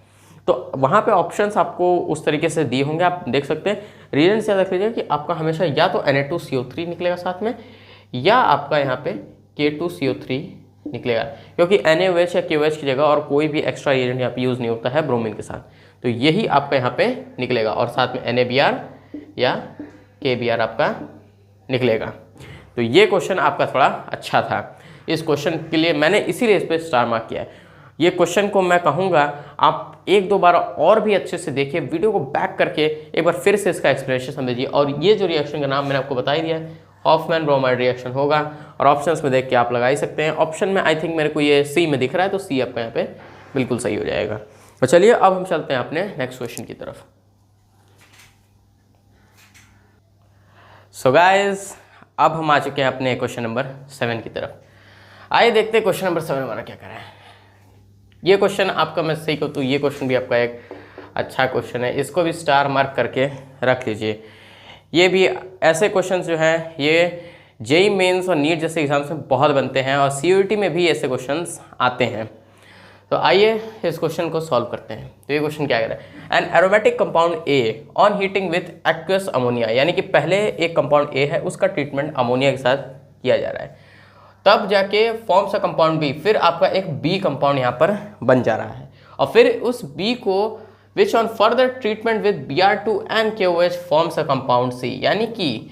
S1: तो वहाँ पे ऑप्शंस आपको उस तरीके से दिए होंगे, आप देख सकते हैं। रीजन से याद रख लीजिए कि आपका हमेशा या तो Na2CO3 निकलेगा साथ में, या आपका यहाँ पे K2CO3 निकलेगा, क्योंकि NaOH या KOH की जगह और कोई भी एक्स्ट्रा एजेंट यहाँ पे यूज़ नहीं होता है ब्रोमीन के साथ, तो यही आपका यहाँ पे निकलेगा और साथ में NaBr या KBr आपका निकलेगा। तो ये क्वेश्चन आपका थोड़ा अच्छा था, इस क्वेश्चन के लिए मैंने इसीलिए इस पर स्टार मार्क किया है। ये क्वेश्चन को मैं कहूँगा आप 1-2 बार और भी अच्छे से देखिए, वीडियो को बैक करके एक बार फिर से इसका एक्सप्लेनेशन समझिए। और ये जो रिएक्शन का नाम मैंने आपको बता ही दिया है, हॉफमैन ब्रोमाइड रिएक्शन होगा, और ऑप्शंस में देख के आप लगा ही सकते हैं। ऑप्शन में आई थिंक मेरे को ये C में दिख रहा है, तो C आपका यहाँ पे बिल्कुल सही हो जाएगा। तो चलिए अब हम चलते हैं अपने नेक्स्ट क्वेश्चन की तरफ। सो गाइस, अब हम आ चुके हैं अपने क्वेश्चन नंबर 7 की तरफ। आइए देखते हैं क्वेश्चन नंबर 7 हमारा क्या कर रहा है। ये क्वेश्चन आपका मैं सही कहूँ तो ये क्वेश्चन भी आपका एक अच्छा क्वेश्चन है, इसको भी स्टार मार्क करके रख लीजिए। ये भी ऐसे क्वेश्चन जो हैं ये जेईई मेंस और नीट जैसे एग्जाम्स में बहुत बनते हैं, और CUET में भी ऐसे क्वेश्चंस आते हैं। तो आइए इस क्वेश्चन को सॉल्व करते हैं। तो ये क्वेश्चन क्या कह रहा है, an aromatic compound A on heating with aqueous ammonia, यानी कि पहले एक कंपाउंड A है उसका ट्रीटमेंट अमोनिया के साथ किया जा रहा है, तब जाके फॉर्म्स अ कंपाउंड B, फिर आपका एक B कंपाउंड यहाँ पर बन जा रहा है, और फिर उस B को which on further treatment with Br2 and KOH forms a compound C, यानी कि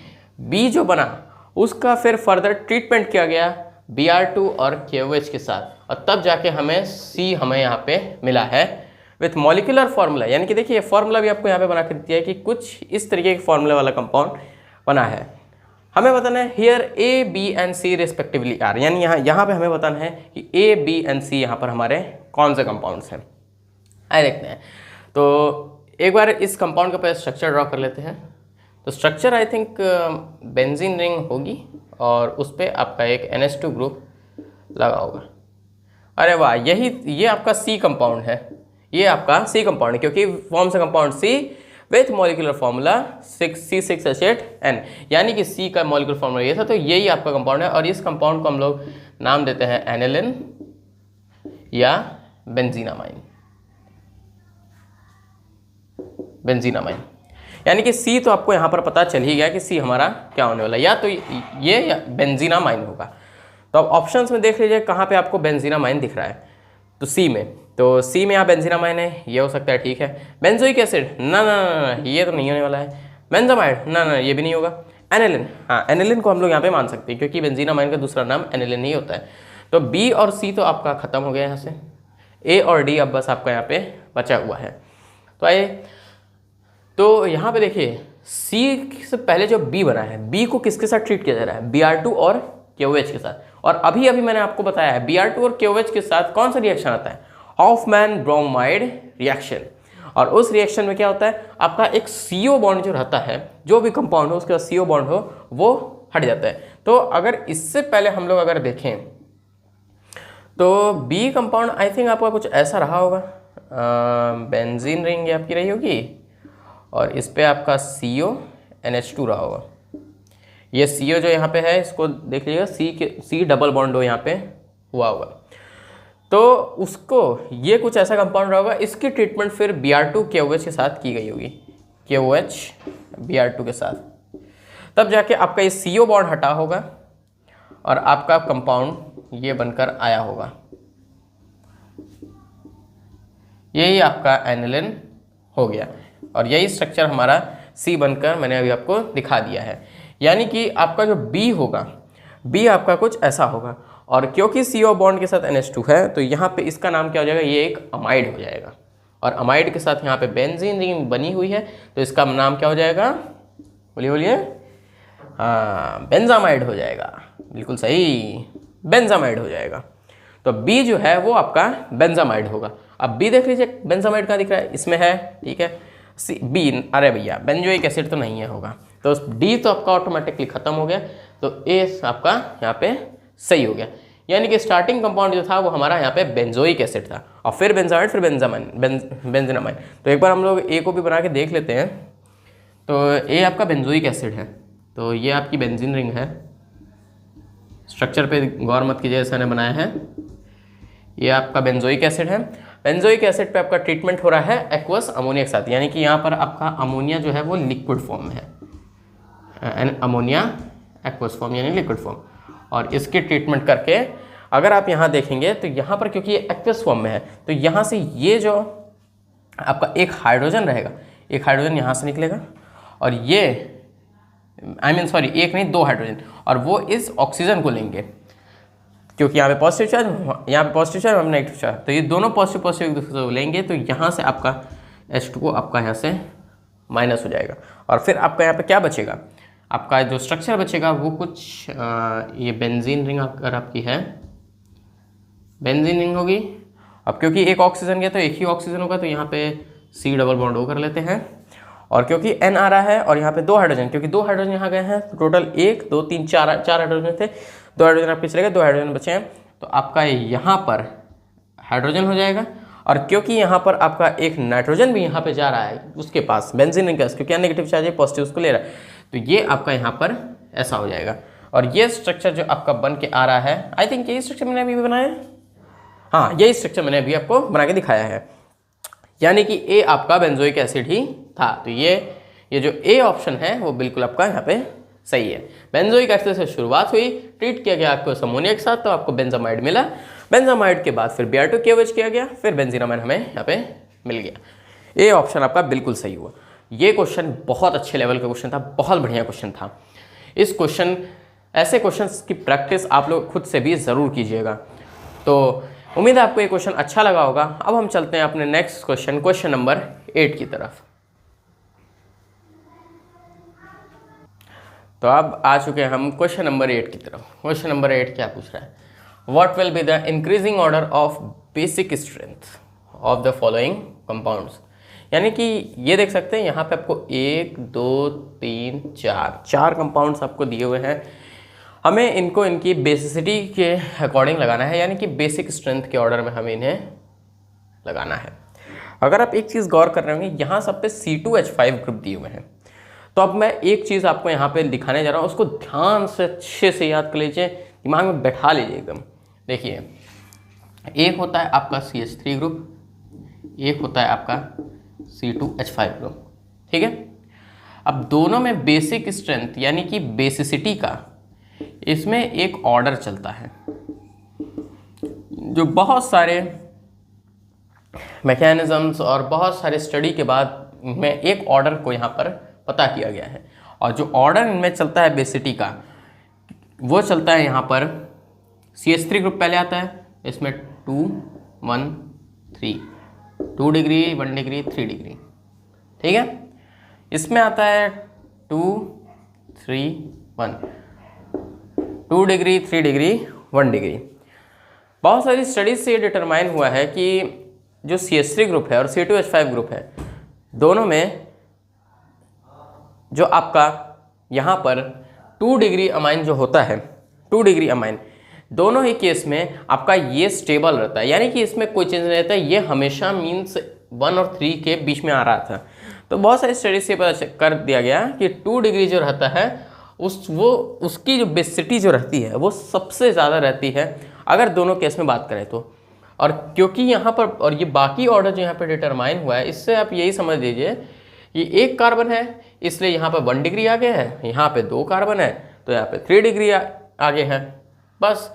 S1: B जो बना उसका फिर फर्दर ट्रीटमेंट किया गया Br2 और KOH के साथ, और तब जाके हमें C हमें यहाँ पे मिला है विथ मॉलिक्यूलर फार्मूला। यानी कि देखिए फार्मूला भी आपको यहाँ पे बना के दिया है कि कुछ इस तरीके के फार्मूले वाला कंपाउंड बना है। हमें बताना है here A, B and C respectively are, यानी यहाँ पे हमें बताना है कि A, B एंड C यहाँ पर हमारे कौन से कंपाउंड्स हैं। आइए देखते हैं। तो एक बार इस कंपाउंड का पहले स्ट्रक्चर ड्रॉ कर लेते हैं। तो structure I think benzene ring होगी और उस पर आपका एक NH2 ग्रुप लगा होगा। अरे वाह, ये आपका C कंपाउंड है, ये आपका C कंपाउंड है क्योंकि फॉर्म से compound C with molecular formula C6H8N, यानी कि C का मॉलिक्यूलर फार्मूला ये था, तो यही आपका कंपाउंड है। और इस कंपाउंड को हम लोग नाम देते हैं एनिलिन या बेंजीनामाइन, यानी कि C तो आपको यहाँ पर पता चल ही गया कि C हमारा क्या होने वाला है, या तो ये या बेंजीनामाइन होगा। तो अब ऑप्शंस में देख लीजिए कहाँ पे आपको बेंजीनामाइन दिख रहा है, तो C में, तो C में यहाँ बेंजीनामाइन है, ये हो सकता है, ठीक है। बेंजोइक एसिड, ना ये तो नहीं होने वाला है। बेंजामाइड, ना ये भी नहीं होगा। एनिलिन, हाँ एनिलिन को हम लोग यहाँ पे मान सकते हैं क्योंकि बेंजीनामाइन का दूसरा नाम एनिलिन ही होता है। तो B और C तो आपका खत्म हो गया यहाँ से, A और D अब बस आपका यहाँ पे बचा हुआ है। तो आइए, तो यहाँ पे देखिए C से पहले जो B बना है, B को किसके साथ ट्रीट किया जा रहा है, Br2 और KOH के साथ। और अभी मैंने आपको बताया है Br2 और KOH के साथ कौन सा रिएक्शन आता है, हॉफमैन ब्रोमाइड रिएक्शन। और उस रिएक्शन में क्या होता है, आपका एक CO बॉन्ड जो रहता है, जो भी कंपाउंड हो उसके बाद CO बॉन्ड हो वो हट जाता है। तो अगर इससे पहले हम लोग अगर देखें तो बी कंपाउंड आई थिंक आपका कुछ ऐसा रहा होगा, बेंजीन रिंग आपकी रही होगी और इस पे आपका CONH2 रहा होगा। ये CO जो यहाँ पे है इसको देख लीजिएगा, C डबल बॉन्ड हो यहाँ पे हुआ होगा, तो उसको ये कुछ ऐसा कंपाउंड रहा होगा। इसकी ट्रीटमेंट फिर Br2KOH के साथ की गई होगी, KOH Br2 के साथ, तब जाके आपका ये CO बॉन्ड हटा होगा और आपका कंपाउंड ये बनकर आया होगा। यही आपका एनिलिन हो गया और यही स्ट्रक्चर हमारा C बनकर मैंने अभी आपको दिखा दिया है। यानी कि आपका जो B होगा, B आपका कुछ ऐसा होगा, और क्योंकि CO बॉन्ड के साथ NH2 है तो यहाँ पे इसका नाम क्या हो जाएगा, ये एक अमाइड हो जाएगा। और अमाइड के साथ यहाँ पे बेंजीन रिंग बनी हुई है तो इसका नाम क्या हो जाएगा, बोलिए बोलिए, हाँ बेंजामाइड हो जाएगा। बिल्कुल सही, बेंजामाइड हो जाएगा। तो B जो है वो आपका बेंजामाइड होगा। अब B देख लीजिए बेंजामाइड कहाँ दिख रहा है, इसमें है, ठीक है। B, अरे भैया बेंजोइक एसिड तो नहीं है होगा, तो D तो आपका ऑटोमेटिकली खत्म हो गया, तो A आपका यहाँ पे सही हो गया। यानी कि स्टार्टिंग कंपाउंड जो था वो हमारा यहाँ पे बेंजोइक एसिड था और फिर बेंजामाइड, फिर बेंजीनामाइड। तो एक बार हम लोग A को भी बना के देख लेते हैं। तो A आपका बेंजोइक एसिड है, तो ये आपकी बेंजीन रिंग है। स्ट्रक्चर पे गौर मत कीजिए, ऐसा ने बनाया है। ये आपका बेंजोइक एसिड है। बेंजोइक एसिड पे आपका ट्रीटमेंट हो रहा है एक्वस अमोनिया के साथ, यानी कि यहाँ पर आपका अमोनिया जो है वो लिक्विड फॉर्म में है, अमोनिया एक्वस फॉर्म यानी लिक्विड फॉर्म। और इसकी ट्रीटमेंट करके अगर आप यहाँ देखेंगे तो यहाँ पर क्योंकि ये एक्वस फॉर्म में है तो यहाँ से ये जो आपका एक हाइड्रोजन रहेगा, एक हाइड्रोजन यहाँ से निकलेगा और ये एक नहीं, 2 हाइड्रोजन, और वो इस ऑक्सीजन को लेंगे क्योंकि यहाँ पे पॉजिटिव चार्ज, यहाँ पे पॉजिटिव चार्ज और नेगेटिव चार्ज, तो ये दोनों पॉजिटिव एक दूसरे को लेंगे तो यहाँ से आपका H2O आपका यहाँ से माइनस हो जाएगा। और फिर आपका यहाँ पे क्या बचेगा, आपका जो स्ट्रक्चर बचेगा वो कुछ ये बेंजीन रिंग अगर आपकी है, बेंजीन रिंग होगी। अब क्योंकि एक ऑक्सीजन गया तो एक ही ऑक्सीजन होगा, तो यहाँ पे C डबल बॉन्ड O कर लेते हैं। और क्योंकि N आ रहा है और यहाँ पे 2 हाइड्रोजन, क्योंकि 2 हाइड्रोजन यहाँ गए हैं, तो टोटल 1 2 3 4 हाइड्रोजन थे, 2 हाइड्रोजन आपके चले गए, 2 हाइड्रोजन बचे हैं, तो आपका यहाँ पर हाइड्रोजन हो जाएगा। और क्योंकि यहाँ पर आपका एक नाइट्रोजन भी यहाँ पे जा रहा है उसके पास बेंजीन रिंग गैस, क्योंकि नेगेटिव चार्ज है, पॉजिटिव उसको ले रहा है, तो ये आपका यहाँ पर ऐसा हो जाएगा। और ये स्ट्रक्चर जो आपका बन के आ रहा है, आई थिंक यही स्ट्रक्चर मैंने अभी बनाया है, हाँ यही स्ट्रक्चर मैंने अभी आपको बना के दिखाया है। यानी कि A आपका बेंजोइक एसिड ही था, तो ये जो A ऑप्शन है वो बिल्कुल आपका यहाँ पे सही है। बेंजोइक एसिड से शुरुआत हुई, ट्रीट किया गया आपको अमोनिया के साथ, तो आपको बेंजामाइड मिला। बेंजामाइड के बाद फिर Br2KOH किया गया, फिर बेंजीनामाइड हमें यहाँ पे मिल गया। A ऑप्शन आपका बिल्कुल सही हुआ। ये क्वेश्चन बहुत अच्छे लेवल का क्वेश्चन था, बहुत बढ़िया क्वेश्चन था। इस क्वेश्चन, ऐसे क्वेश्चन की प्रैक्टिस आप लोग खुद से भी ज़रूर कीजिएगा। तो उम्मीद है आपको ये क्वेश्चन अच्छा लगा होगा। अब हम चलते हैं अपने नेक्स्ट क्वेश्चन नंबर 8 की तरफ। तो अब आ चुके हैं हम क्वेश्चन नंबर 8 की तरफ। क्वेश्चन नंबर 8 क्या पूछ रहा है, what will be the increasing order of basic strength of the following compounds. यानी कि ये देख सकते हैं यहाँ पे आपको 1 2 3 4 कंपाउंड्स आपको दिए हुए हैं, हमें इनको इनकी बेसिसिटी के अकॉर्डिंग लगाना है, यानी कि बेसिक स्ट्रेंथ के ऑर्डर में हमें इन्हें लगाना है। अगर आप एक चीज़ गौर कर रहे होंगे, यहाँ सब पे C2H5 ग्रुप दिए हुए हैं, तो अब मैं एक चीज़ आपको यहाँ पे दिखाने जा रहा हूँ, उसको ध्यान से अच्छे से याद कर लीजिए, दिमाग में बैठा लीजिए एकदम। देखिए, एक होता है आपका CH3 ग्रुप, एक होता है आपका C2H5 ग्रुप, ठीक है। अब दोनों में बेसिक स्ट्रेंथ यानी कि बेसिसिटी का इसमें एक ऑर्डर चलता है, जो बहुत सारे मैकेनिज्म्स और बहुत सारे स्टडी के बाद में एक ऑर्डर को यहाँ पर पता किया गया है। और जो ऑर्डर इनमें चलता है बेसिसिटी का, वो चलता है यहाँ पर CH3 ग्रुप पहले आता है, इसमें 2 1 3, 2 डिग्री 1 डिग्री 3 डिग्री, ठीक है। इसमें आता है 2 3 1, 2 डिग्री 3 डिग्री 1 डिग्री। बहुत सारी स्टडीज से ये डिटरमाइन हुआ है कि जो CH3 ग्रुप है और C2H5 ग्रुप है, दोनों में जो आपका यहाँ पर 2 डिग्री अमाइन जो होता है, 2 डिग्री अमाइन, दोनों ही केस में आपका ये स्टेबल रहता है, यानी कि इसमें कोई चेंज नहीं रहता है। ये हमेशा मीन्स 1 और 3 के बीच में आ रहा था। तो बहुत सारी स्टडीज से पता कर दिया गया कि 2 डिग्री जो रहता है उसकी जो बेसिसिटी जो रहती है वो सबसे ज़्यादा रहती है अगर दोनों केस में बात करें तो। और क्योंकि यहाँ पर और ये बाकी ऑर्डर जो यहाँ पर डिटरमाइन हुआ है, इससे आप यही समझ लीजिए कि 1 कार्बन है इसलिए यहाँ पर 1 डिग्री आगे है, यहाँ पे 2 कार्बन है तो यहाँ पे 3 डिग्री आगे है, बस।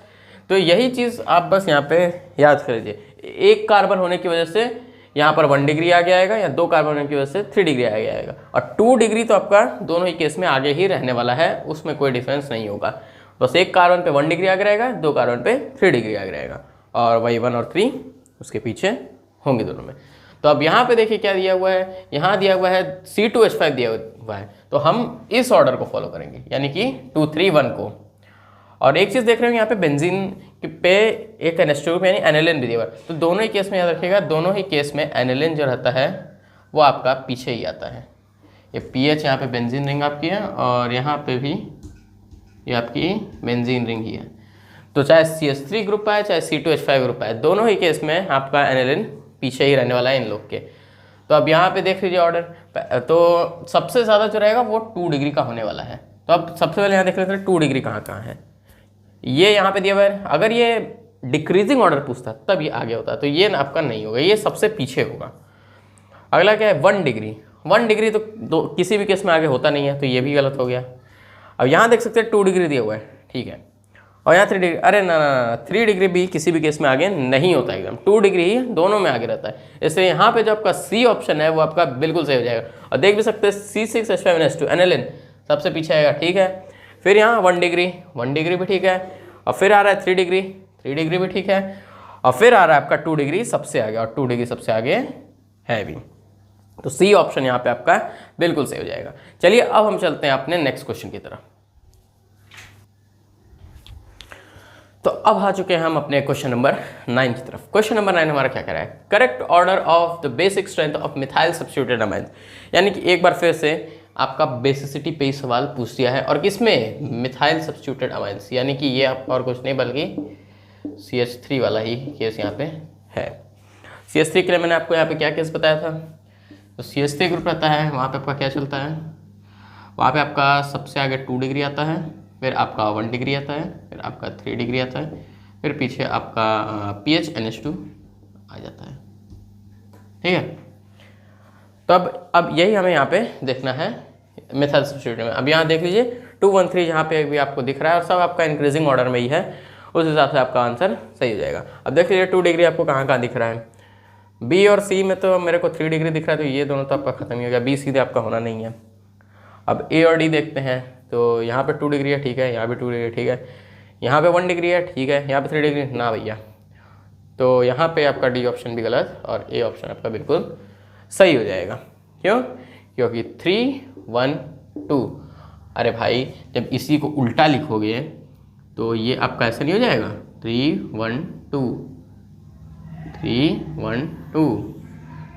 S1: तो यही चीज़ आप बस यहाँ पे याद कर लीजिए, 1 कार्बन होने की वजह से यहाँ पर 1 डिग्री आगे आएगा या 2 कार्बन होने की वजह से 3 डिग्री आगे आएगा, और 2 डिग्री तो आपका दोनों ही केस में आगे ही रहने वाला है, उसमें कोई डिफरेंस नहीं होगा। बस 1 कार्बन पे 1 डिग्री आगे रहेगा, 2 कार्बन पे 3 डिग्री आगे रहेगा, और वही 1 और 3 उसके पीछे होंगे दोनों में। तो अब यहाँ पे देखिए क्या दिया हुआ है, यहाँ दिया हुआ है C2H5 दिया हुआ है, तो हम इस ऑर्डर को फॉलो करेंगे, यानी कि 2 3 1 को। और एक चीज़ देख रहे हो यहाँ पे बेंजीन पे एक NH2 ग्रुप यानी एनिलिन भी दिया हुआ है, तो दोनों ही केस में याद रखिएगा, दोनों ही केस में एनिलिन जो रहता है वो आपका पीछे ही आता है। ये PH यहाँ पे बेंजीन रिंग आपकी है, और यहाँ पे भी ये आपकी बेंजीन रिंग ही है। तो चाहे CH3 ग्रुप आए चाहे C2H5 ग्रुप आए, दोनों ही केस में आपका एनिलिन पीछे ही रहने वाला है इन लोग के। तो अब यहाँ पे देख लीजिए ऑर्डर, तो सबसे ज़्यादा जो रहेगा वो 2 डिग्री का होने वाला है। तो अब सबसे पहले यहाँ देख लेते हैं 2 डिग्री कहाँ कहाँ है। ये यहाँ पे दिया हुआ है, अगर ये डिक्रीजिंग ऑर्डर पूछता तब ये आगे होता, तो ये आपका नहीं होगा, ये सबसे पीछे होगा। अगला क्या है 1 डिग्री, 1 डिग्री तो किसी भी केस में आगे होता नहीं है, तो ये भी गलत हो गया। अब यहाँ देख सकते हैं 2 डिग्री दिया हुआ है, ठीक है, और यहाँ 3 डिग्री, अरे ना 3 डिग्री भी किसी भी केस में आगे नहीं होता, एकदम 2 डिग्री ही दोनों में आगे रहता है। इसलिए यहाँ पे जो आपका C ऑप्शन है वो आपका बिल्कुल सही हो जाएगा। और देख भी सकते हैं C6H5NH2 एनिलिन सबसे पीछे आएगा, ठीक है। फिर यहाँ 1 डिग्री, 1 डिग्री भी ठीक है, और फिर आ रहा है 3 डिग्री, 3 डिग्री भी ठीक है, और फिर आ रहा है आपका 2 डिग्री सबसे आगे, और 2 डिग्री सबसे आगे है भी। तो C ऑप्शन यहाँ पे आपका बिल्कुल सही हो जाएगा। चलिए अब हम चलते हैं अपने नेक्स्ट क्वेश्चन की तरफ। तो अब आ चुके हैं हम अपने क्वेश्चन नंबर 9 की तरफ। क्वेश्चन नंबर 9 हमारा क्या कह रहा है, correct order of the basic strength of methyl substituted amine. यानी कि एक बार फिर से आपका बेसिसिटी पे ही सवाल पूछ दिया है, और किसमें, मिथाइल सब्स्टिट्यूटेड अमाइंस, यानी कि ये आप और कुछ नहीं बल्कि CH3 वाला ही केस यहाँ पे है। CH3 के लिए मैंने आपको यहाँ पे क्या केस बताया था, तो CH3 ग्रुप रहता है, वहाँ पे आपका क्या चलता है, वहाँ पे आपका सबसे आगे 2 डिग्री आता है, फिर आपका 1 डिग्री आता है, फिर आपका 3 डिग्री आता है, फिर पीछे आपका PHNH2 आ जाता है, ठीक है। तो अब यही हमें यहाँ पे देखना है मिथाइल सब्स्टिट्यूटेड में। अब यहाँ देख लीजिए 2 1 3 जहाँ पे भी आपको दिख रहा है, और सब आपका इंक्रीजिंग ऑर्डर में ही है, उस हिसाब से आपका आंसर सही हो जाएगा। अब देख लीजिए 2 डिग्री आपको कहाँ कहाँ दिख रहा है, B और C में तो मेरे को 3 डिग्री दिख रहा है, तो ये दोनों तो आपका खत्म ही हो गया, B सीधे आपका होना नहीं है। अब A और D देखते हैं, तो यहाँ पे 2 डिग्री है, ठीक है, यहाँ भी 2 डिग्री ठीक है, यहाँ पे 1 डिग्री है, ठीक है, यहाँ पे 3 डिग्री ना भैया, तो यहाँ पे आपका D ऑप्शन भी गलत और A ऑप्शन आपका बिल्कुल सही हो जाएगा। क्यों, क्योंकि 3 1 2, अरे भाई जब इसी को उल्टा लिखोगे तो ये आपका ऐसा नहीं हो जाएगा, 3 1 2 3 1 2,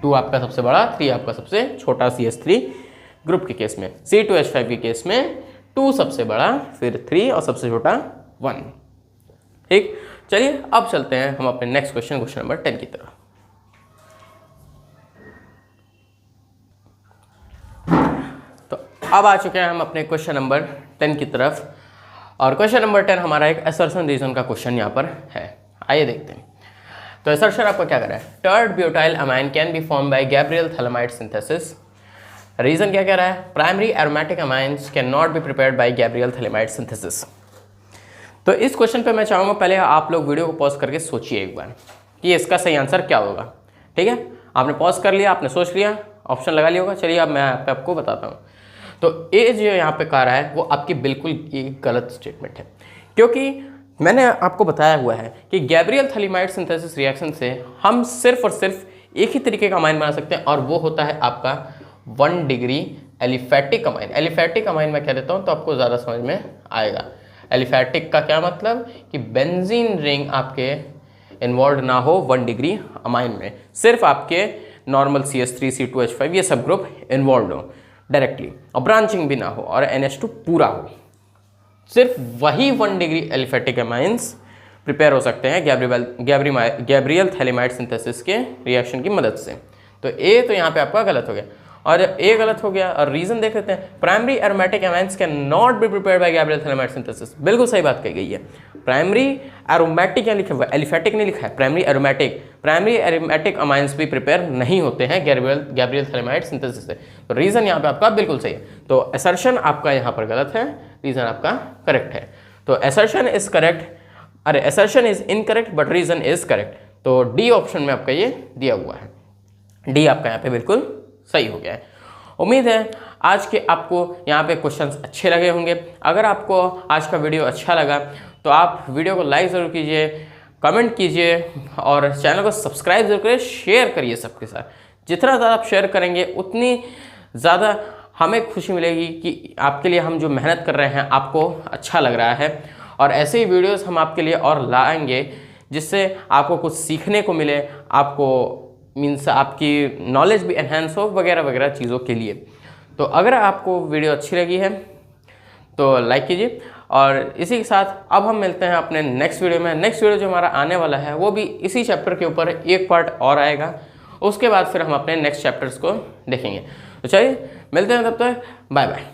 S1: 2 आपका सबसे बड़ा, 3 आपका सबसे छोटा CH3 ग्रुप के केस में। C2H5 के केस में 2 सबसे बड़ा, फिर 3 और सबसे छोटा 1, ठीक। चलिए अब चलते हैं हम अपने नेक्स्ट क्वेश्चन, क्वेश्चन नंबर 10 की तरफ। तो अब आ चुके हैं हम अपने क्वेश्चन नंबर 10 की तरफ, और क्वेश्चन नंबर 10 हमारा एक असर्शन रीजन का क्वेश्चन यहाँ पर है। आइए देखते हैं। तो असर्शन आपका क्या कर रहा है, tert butyl amine can be form by Gabriel phthalimide synthesis. Reason क्या कह रहा है, primary aromatic amines can not be prepared by Gabriel phthalimide synthesis. तो इस क्वेश्चन पे मैं चाहूँगा पहले आप लोग वीडियो को पॉज करके सोचिए एक बार कि इसका सही आंसर क्या होगा, ठीक है। आपने पॉज कर लिया, आपने सोच लिया, ऑप्शन लगा लिया होगा। चलिए अब मैं आपको बताता हूँ। तो ए जो यहाँ पे कह रहा है वो आपकी बिल्कुल एक गलत स्टेटमेंट है, क्योंकि मैंने आपको बताया हुआ है कि गैब्रियल थैलेमाइड सिंथेसिस रिएक्शन से हम सिर्फ और सिर्फ एक ही तरीके का अमाइन बना सकते हैं, और वो होता है आपका 1 degree aliphatic amine. Aliphatic amine मैं कह देता हूँ तो आपको ज़्यादा समझ में आएगा। एलिफैटिक का क्या मतलब कि बेंजीन रिंग आपके इन्वॉल्व ना हो 1 डिग्री अमाइन में, सिर्फ आपके नॉर्मल CH3, C2H5 ये सब ग्रुप इन्वॉल्व हो डायरेक्टली, और ब्रांचिंग भी ना हो, और NH2 पूरा हो। सिर्फ वही 1 डिग्री एलिफेटिक अमाइंस प्रिपेयर हो सकते हैं गैब्रियल थैलेमाइड सिंथेसिस के रिएक्शन की मदद से। तो ए तो यहाँ पे आपका गलत हो गया, और जब ए गलत हो गया और रीजन देख लेते हैं, primary aromatic amines can not be prepared by Gabriel phthalimide synthesis. बिल्कुल सही बात कही गई है। प्राइमरी एरोमेटिक यहाँ लिखा हुआ है, एलिफेटिक नहीं लिखा है, प्राइमरी एरोमेटिक अमाइंस भी प्रिपेयर नहीं होते हैं गैब्रियल थैलेमाइड सिंथेसिस से। तो रीजन यहाँ पे आपका बिल्कुल सही है। तो असर्शन आपका यहाँ पर गलत है, रीजन आपका करेक्ट है। तो असर्शन इज करेक्ट, अरे assertion is incorrect but reason is correct. तो डी ऑप्शन में आपका ये दिया हुआ है, डी आपका यहाँ पे बिल्कुल सही हो गया है। उम्मीद है आज के आपको यहाँ पे क्वेश्चंस अच्छे लगे होंगे। अगर आपको आज का वीडियो अच्छा लगा तो आप वीडियो को लाइक ज़रूर कीजिए, कमेंट कीजिए, और चैनल को सब्सक्राइब जरूर करिए, शेयर करिए सबके साथ। जितना ज़्यादा आप शेयर करेंगे उतनी ज़्यादा हमें खुशी मिलेगी कि आपके लिए हम जो मेहनत कर रहे हैं आपको अच्छा लग रहा है, और ऐसे ही वीडियोस हम आपके लिए और लाएंगे जिससे आपको कुछ सीखने को मिले, आपको मीन्स आपकी नॉलेज भी एनहेंस हो वगैरह वगैरह चीज़ों के लिए। तो अगर आपको वीडियो अच्छी लगी है तो लाइक कीजिए, और इसी के साथ अब हम मिलते हैं अपने नेक्स्ट वीडियो में। नेक्स्ट वीडियो जो हमारा आने वाला है वो भी इसी चैप्टर के ऊपर एक पार्ट और आएगा, उसके बाद फिर हम अपने नेक्स्ट चैप्टर्स को देखेंगे। तो चलिए मिलते हैं, तब तक बाय बाय।